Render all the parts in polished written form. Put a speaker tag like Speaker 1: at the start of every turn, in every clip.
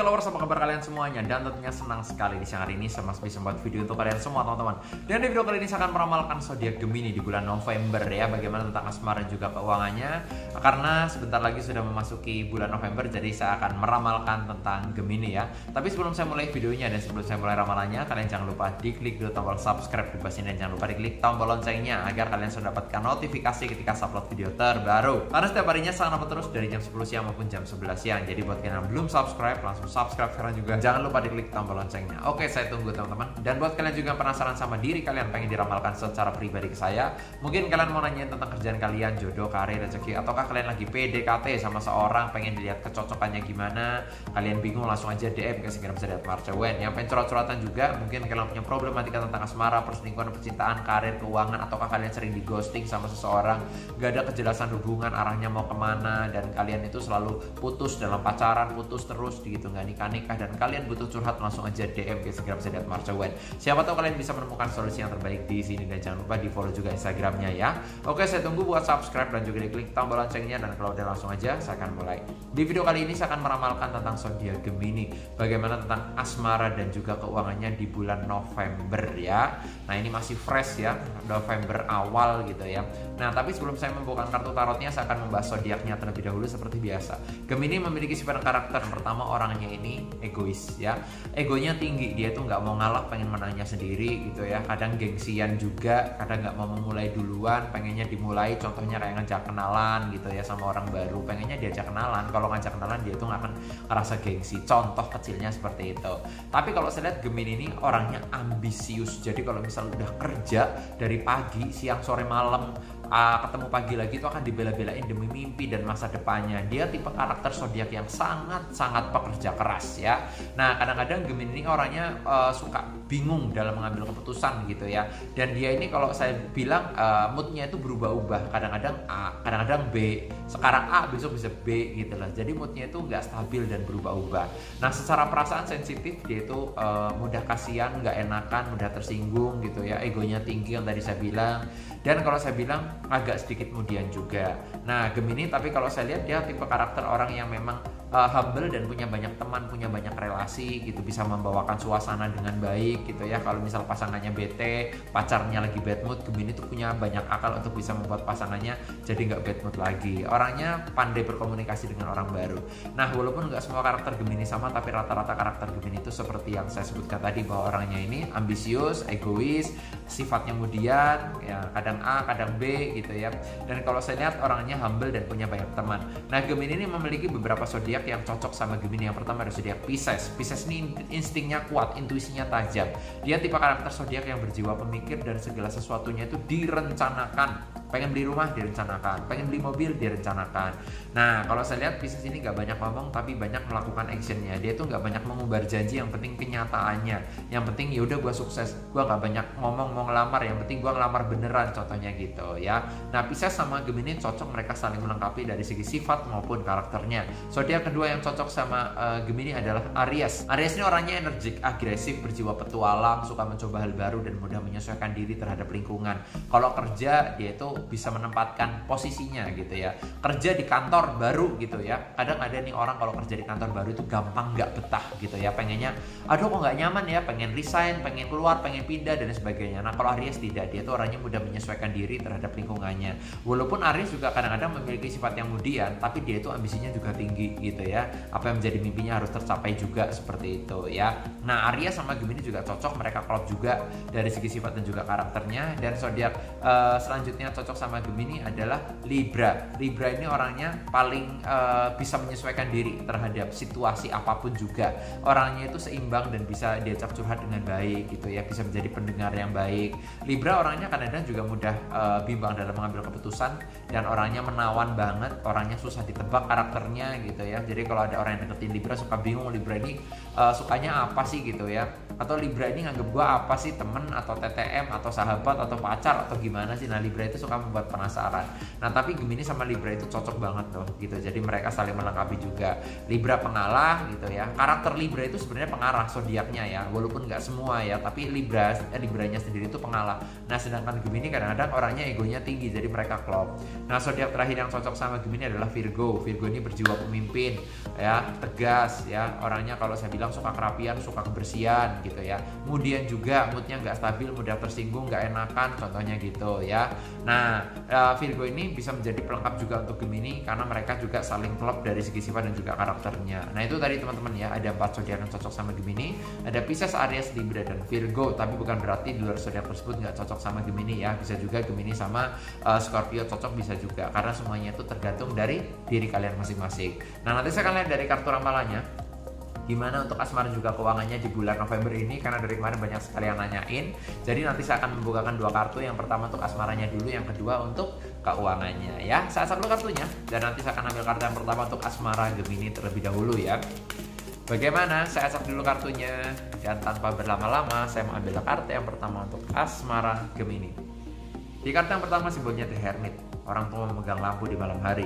Speaker 1: Lovers, apa kabar kalian semuanya? Dan tentunya senang sekali di siang hari ini saya masih bisa membuat video untuk kalian semua teman-teman. Dan di video kali ini saya akan meramalkan zodiak Gemini di bulan November ya, bagaimana tentang asmara dan juga keuangannya. Karena sebentar lagi sudah memasuki bulan November, jadi saya akan meramalkan tentang Gemini ya. Tapi sebelum saya mulai videonya dan sebelum saya mulai ramalannya, kalian jangan lupa diklik dulu tombol subscribe di bawah sini dan jangan lupa diklik tombol loncengnya agar kalian sudah dapatkan notifikasi ketika saya upload video terbaru. Karena setiap harinya saya upload terus dari jam 10 siang maupun jam 11 siang. Jadi buat kalian yang belum subscribe, langsung subscribe sekarang juga. Jangan lupa diklik tombol loncengnya. Oke, saya tunggu teman-teman. Dan buat kalian juga penasaran sama diri kalian, pengen diramalkan secara pribadi ke saya, mungkin kalian mau nanyain tentang kerjaan kalian, jodoh, karir, rezeki, ataukah kalian lagi PDKT sama seorang, pengen dilihat kecocokannya gimana, kalian bingung, langsung aja DM ke segera bisa lihat Marcewen. Yang pengen curhat-curhatan juga, mungkin kalian punya problematika tentang asmara, perselingkuhan, percintaan, karir, keuangan, ataukah kalian sering di ghosting sama seseorang, gak ada kejelasan hubungan arahnya mau kemana, dan kalian itu selalu putus dalam pacaran, putus terus gitu, nggak nikah-nikah, dan kalian butuh curhat, langsung aja DM ke segera bisa lihat Marcewen. Siapa tahu kalian bisa menemukan solusi yang terbaik di sini, dan jangan lupa di follow juga Instagramnya ya. Oke, saya tunggu buat subscribe dan juga diklik tombol loncengnya, dan kalau udah langsung aja saya akan mulai. Di video kali ini saya akan meramalkan tentang zodiak Gemini, bagaimana tentang asmara dan juga keuangannya di bulan November ya. Nah, ini masih fresh ya, November awal gitu ya. Nah, tapi sebelum saya membuka kartu tarotnya, saya akan membahas zodiaknya terlebih dahulu seperti biasa. Gemini memiliki sifat karakter. Pertama, orangnya ini egois ya. Egonya tinggi, dia tuh nggak mau ngalah, pengen menangnya sendiri gitu ya. Kadang gengsian juga, kadang nggak mau memulai duluan, pengennya dimulai. Contohnya kayak ngajak kenalan gitu ya sama orang baru, pengennya diajak kenalan. Kalau ngajak kenalan dia tuh nggak akan ngerasa gengsi. Contoh kecilnya seperti itu. Tapi kalau saya lihat Gemini ini orangnya ambisius. Jadi kalau misal udah kerja dari pagi, siang, sore, malam, ketemu pagi lagi itu akan dibela-belain demi mimpi dan masa depannya. Dia tipe karakter zodiak yang sangat-sangat pekerja keras ya. Nah, kadang-kadang Gemini ini orangnya suka bingung dalam mengambil keputusan gitu ya. Dan dia ini kalau saya bilang moodnya itu berubah-ubah. Kadang-kadang A, kadang-kadang B. Sekarang A, besok bisa B gitu lah. Jadi moodnya itu nggak stabil dan berubah-ubah. Nah, secara perasaan sensitif dia itu mudah kasihan, nggak enakan, mudah tersinggung gitu ya. Egonya tinggi yang tadi saya bilang. Dan kalau saya bilang agak sedikit kemudian juga. Nah, Gemini tapi kalau saya lihat dia tipe karakter orang yang memang humble dan punya banyak teman, punya banyak relasi gitu, bisa membawakan suasana dengan baik gitu ya. Kalau misal pasangannya bete, pacarnya lagi bad mood, Gemini tuh punya banyak akal untuk bisa membuat pasangannya jadi nggak bad mood lagi. Orangnya pandai berkomunikasi dengan orang baru. Nah, walaupun nggak semua karakter Gemini sama, tapi rata-rata karakter Gemini itu seperti yang saya sebutkan tadi, bahwa orangnya ini ambisius, egois, sifatnya kemudian ya, kadang A, kadang B gitu ya. Dan kalau saya lihat orangnya humble dan punya banyak teman. Nah, Gemini ini memiliki beberapa zodiak yang cocok sama Gemini. Yang pertama ada zodiak Pisces. Pisces ini instingnya kuat, intuisinya tajam. Dia tipe karakter zodiak yang berjiwa pemikir dan segala sesuatunya itu direncanakan. Pengen beli rumah direncanakan, pengen beli mobil direncanakan. Nah, kalau saya lihat Pisces ini nggak banyak ngomong tapi banyak melakukan actionnya. Dia tuh nggak banyak mengumbar janji, yang penting kenyataannya. Yang penting ya udah gue sukses, gue nggak banyak ngomong mau ngelamar, yang penting gue ngelamar beneran, contohnya gitu ya. Nah, Pisces sama Gemini cocok, mereka saling melengkapi dari segi sifat maupun karakternya. Zodiak kedua yang cocok sama Gemini adalah Aries. Aries ini orangnya energik, agresif, berjiwa petualang, suka mencoba hal baru dan mudah menyesuaikan diri terhadap lingkungan. Kalau kerja dia itu bisa menempatkan posisinya gitu ya. Kerja di kantor baru gitu ya. Kadang ada nih orang kalau kerja di kantor baru itu gampang nggak betah gitu ya. Pengennya, aduh kok nggak nyaman ya, pengen resign, pengen keluar, pengen pindah dan sebagainya. Nah, kalau Aries tidak, dia tuh orangnya mudah menyesuaikan diri terhadap lingkungannya. Walaupun Aries juga kadang-kadang memiliki sifat yang kemudian, tapi dia itu ambisinya juga tinggi gitu ya. Apa yang menjadi mimpinya harus tercapai juga, seperti itu ya. Nah, Aries sama Gemini juga cocok, mereka klop juga dari segi sifat dan juga karakternya. Dan zodiak selanjutnya cocok sama Gemini adalah Libra. Libra ini orangnya paling bisa menyesuaikan diri terhadap situasi apapun juga. Orangnya itu seimbang dan bisa diajak curhat dengan baik gitu ya, bisa menjadi pendengar yang baik. Libra orangnya kadang-kadang juga mudah bimbang dalam mengambil keputusan, dan orangnya menawan banget, orangnya susah ditebak karakternya gitu ya. Jadi kalau ada orang yang deketin Libra suka bingung, Libra ini sukanya apa sih gitu ya, atau Libra ini nganggep gua apa sih, temen atau TTM atau sahabat atau pacar atau gimana sih. Nah, Libra itu suka sama-sama membuat penasaran. Nah tapi Gemini sama Libra itu cocok banget loh gitu, jadi mereka saling melengkapi juga. Libra pengalah gitu ya, karakter Libra itu sebenarnya pengarah zodiaknya ya, walaupun nggak semua ya, tapi Libranya sendiri itu pengalah. Nah sedangkan Gemini kadang-kadang orangnya egonya tinggi, jadi mereka klop. Nah zodiak terakhir yang cocok sama Gemini adalah Virgo. Virgo ini berjiwa pemimpin ya, tegas ya, orangnya kalau saya bilang suka kerapian, suka kebersihan gitu ya. Kemudian juga moodnya nggak stabil, mudah tersinggung, nggak enakan, contohnya gitu ya. Nah Virgo ini bisa menjadi pelengkap juga untuk Gemini karena mereka juga saling klop dari segi sifat dan juga karakternya. Nah itu tadi teman-teman ya, ada 4 zodiak yang cocok sama Gemini, ada Pisces, Aries, Libra, dan Virgo. Tapi bukan berarti di luar zodiak tersebut nggak cocok sama Gemini ya, bisa juga Gemini sama Scorpio cocok, bisa juga, karena semuanya itu tergantung dari diri kalian masing-masing. Nah nanti saya akan lihat dari kartu ramalannya gimana untuk asmara juga keuangannya di bulan November ini, karena dari kemarin banyak sekali yang nanyain. Jadi nanti saya akan membukakan 2 kartu, yang pertama untuk asmaranya dulu, yang kedua untuk keuangannya ya. Saya acak dulu kartunya dan nanti saya akan ambil kartu yang pertama untuk asmara Gemini terlebih dahulu ya. Bagaimana? Saya acak dulu kartunya dan tanpa berlama-lama saya mau ambil kartu yang pertama untuk asmara Gemini. Di kartu yang pertama simbolnya The Hermit, orang tua memegang lampu di malam hari.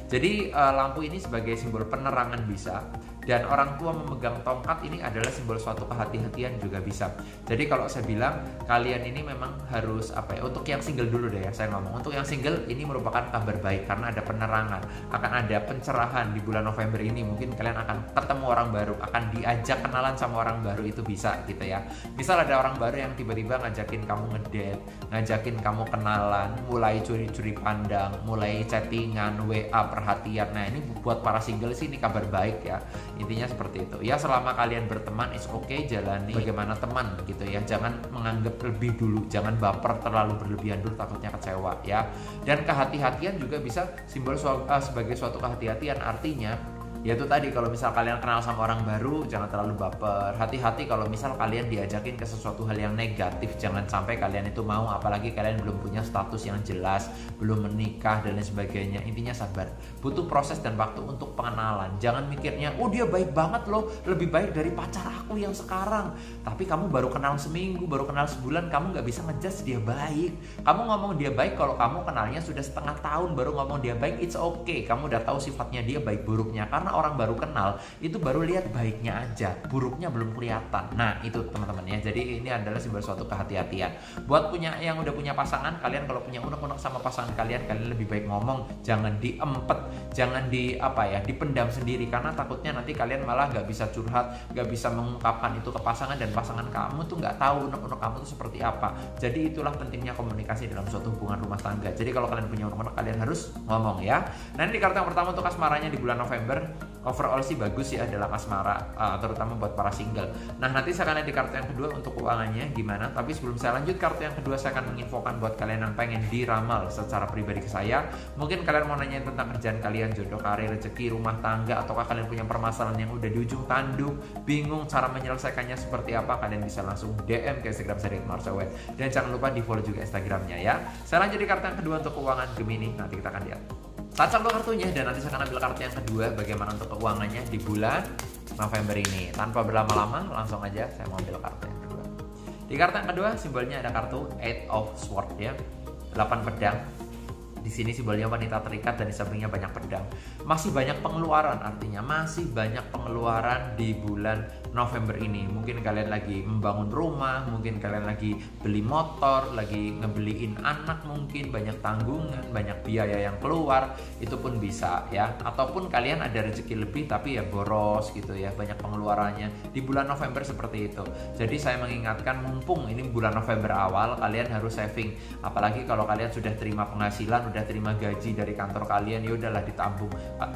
Speaker 1: Jadi lampu ini sebagai simbol penerangan bisa, dan orang tua memegang tongkat ini adalah simbol suatu kehati-hatian juga bisa. Jadi kalau saya bilang kalian ini memang harus apa ya, untuk yang single dulu deh ya saya ngomong. Untuk yang single ini merupakan kabar baik karena ada penerangan, akan ada pencerahan di bulan November ini. Mungkin kalian akan ketemu orang baru, akan diajak kenalan sama orang baru, itu bisa gitu ya. Misal ada orang baru yang tiba-tiba ngajakin kamu ngedate, ngajakin kamu kenalan, mulai curi-curi pandang, mulai chattingan, WA, perhatian. Nah ini buat para single sih ini kabar baik ya. Intinya seperti itu ya, selama kalian berteman is okay, jalani bagaimana teman gitu ya, jangan menganggap lebih dulu, jangan baper terlalu berlebihan dulu, takutnya kecewa ya. Dan kehati-hatian juga bisa simbol sebagai suatu kehati-hatian, artinya yaitu tadi kalau misal kalian kenal sama orang baru jangan terlalu baper, hati-hati kalau misal kalian diajakin ke sesuatu hal yang negatif, jangan sampai kalian itu mau, apalagi kalian belum punya status yang jelas, belum menikah dan lain sebagainya. Intinya sabar, butuh proses dan waktu untuk pengenalan. Jangan mikirnya oh dia baik banget loh, lebih baik dari pacar aku yang sekarang, tapi kamu baru kenal seminggu, baru kenal sebulan, kamu nggak bisa ngejudge dia baik. Kamu ngomong dia baik kalau kamu kenalnya sudah setengah tahun, baru ngomong dia baik, it's okay, kamu udah tahu sifatnya dia baik buruknya, karena orang baru kenal itu baru lihat baiknya aja, buruknya belum kelihatan. Nah itu teman-teman ya, jadi ini adalah simbol suatu kehati-hatian. Buat yang udah punya pasangan, kalian kalau punya unek-unek sama pasangan kalian lebih baik ngomong, jangan diempet, jangan dipendam sendiri, karena takutnya nanti kalian malah nggak bisa curhat, nggak bisa mengungkapkan itu ke pasangan, dan pasangan kamu tuh nggak tahu unek-unek kamu tuh seperti apa. Jadi itulah pentingnya komunikasi dalam suatu hubungan rumah tangga. Jadi kalau kalian punya unek-unek, kalian harus ngomong ya. Nah ini di kartu yang pertama untuk asmaranya di bulan November. Overall sih bagus ya dalam asmara, terutama buat para single. Nah nanti saya akan lihat di kartu yang kedua untuk keuangannya gimana. Tapi sebelum saya lanjut kartu yang kedua, saya akan menginfokan buat kalian yang pengen diramal secara pribadi ke saya. Mungkin kalian mau nanya tentang kerjaan kalian, jodoh, karir, rezeki, rumah tangga, ataukah kalian punya permasalahan yang udah di ujung tanduk, bingung cara menyelesaikannya seperti apa, kalian bisa langsung DM ke Instagram saya @marsawet. Dan jangan lupa di follow juga Instagramnya ya. Saya lanjut di kartu yang kedua untuk keuangan Gemini. Nanti kita akan lihat. Tacak dulu kartunya dan nanti saya akan ambil kartu yang kedua bagaimana untuk keuangannya di bulan November ini. Tanpa berlama-lama langsung aja saya mau ambil kartu yang kedua. Di kartu yang kedua simbolnya ada kartu 8 of Swords ya, 8 pedang. Di sini simbolnya wanita terikat dan di sampingnya banyak pedang. Masih banyak pengeluaran, artinya masih banyak pengeluaran di bulan November ini. Mungkin kalian lagi membangun rumah, mungkin kalian lagi beli motor, lagi ngebeliin anak, mungkin banyak tanggungan, banyak biaya yang keluar, itu pun bisa ya. Ataupun kalian ada rezeki lebih tapi ya boros gitu ya, banyak pengeluarannya di bulan November seperti itu. Jadi saya mengingatkan, mumpung ini bulan November awal, kalian harus saving. Apalagi kalau kalian sudah terima penghasilan, udah terima gaji dari kantor kalian, ya udahlah ditabung.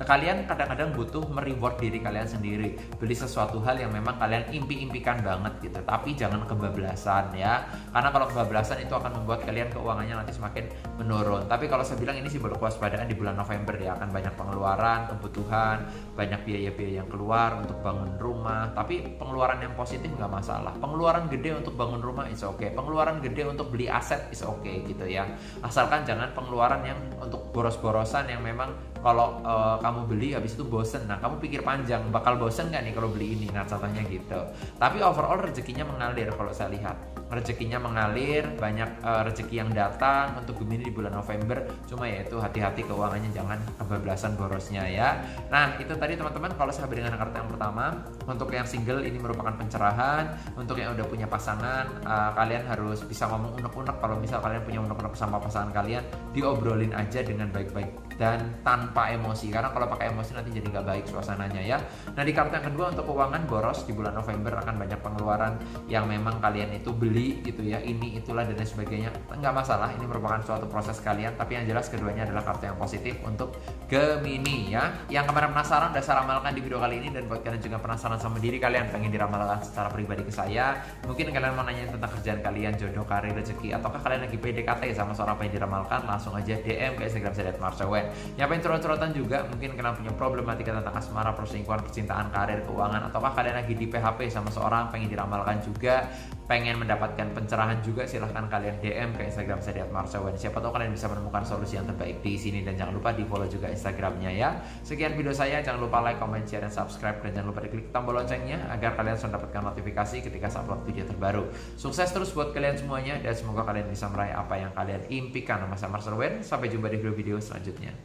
Speaker 1: Kalian kadang-kadang butuh mereward diri kalian sendiri, beli sesuatu hal yang memang kalian impi-impikan banget gitu, tapi jangan kebablasan ya, karena kalau kebablasan itu akan membuat kalian keuangannya nanti semakin menurun. Tapi kalau saya bilang ini simbol kewaspadaan di bulan November ya, akan banyak pengeluaran, kebutuhan, banyak biaya-biaya yang keluar untuk bangun rumah, tapi pengeluaran yang positif nggak masalah. Pengeluaran gede untuk bangun rumah is okay, pengeluaran gede untuk beli aset is okay gitu ya, asalkan jangan pengeluaran yang untuk boros-borosan yang memang kalau kamu beli habis itu bosen. Nah kamu pikir panjang, bakal bosen nggak nih kalau beli ini? Nah contohnya gitu. Tapi overall rezekinya mengalir kalau saya lihat. rezekinya mengalir, banyak rezeki yang datang untuk Gemini di bulan November. Cuma ya itu hati-hati keuangannya, jangan kebablasan borosnya ya. Nah itu tadi teman-teman kalau sahabat dengan kartu yang pertama. Untuk yang single ini merupakan pencerahan. Untuk yang udah punya pasangan, kalian harus bisa ngomong unek-unek. Kalau misal kalian punya unek-unek sama pasangan kalian, diobrolin aja dengan baik-baik dan tanpa emosi, karena kalau pakai emosi nanti jadi nggak baik suasananya ya. Nah di kartu yang kedua untuk keuangan boros di bulan November akan banyak pengeluaran yang memang kalian itu beli gitu ya, ini itulah dan lain sebagainya. Nggak masalah, ini merupakan suatu proses kalian, tapi yang jelas keduanya adalah kartu yang positif untuk Gemini ya. Yang kemarin penasaran udah saya ramalkan di video kali ini, dan buat kalian juga penasaran sama diri kalian, pengen diramalkan secara pribadi ke saya, mungkin kalian mau nanya tentang kerjaan kalian, jodoh, karir, rezeki, ataukah kalian lagi PDKT sama seorang pengen diramalkan, langsung aja DM ke Instagram saya @marshawen. Nyapain curhat-curhatan juga, mungkin kalian punya problematika tentang asmara, perselingkuhan, percintaan, karir, keuangan, ataukah kalian lagi di PHP sama seorang pengen diramalkan juga, pengen mendapatkan pencerahan juga, silahkan kalian DM ke Instagram saya @marshawen. Siapa tahu kalian bisa menemukan solusi yang terbaik di sini, dan jangan lupa di follow juga Instagramnya ya. Sekian video saya, jangan lupa like, comment, share, dan subscribe, dan jangan lupa diklik tombol loncengnya agar kalian selalu mendapatkan notifikasi ketika saya upload video terbaru. Sukses terus buat kalian semuanya, dan semoga kalian bisa meraih apa yang kalian impikan. Nama saya Marshawen, sampai jumpa di video-video selanjutnya.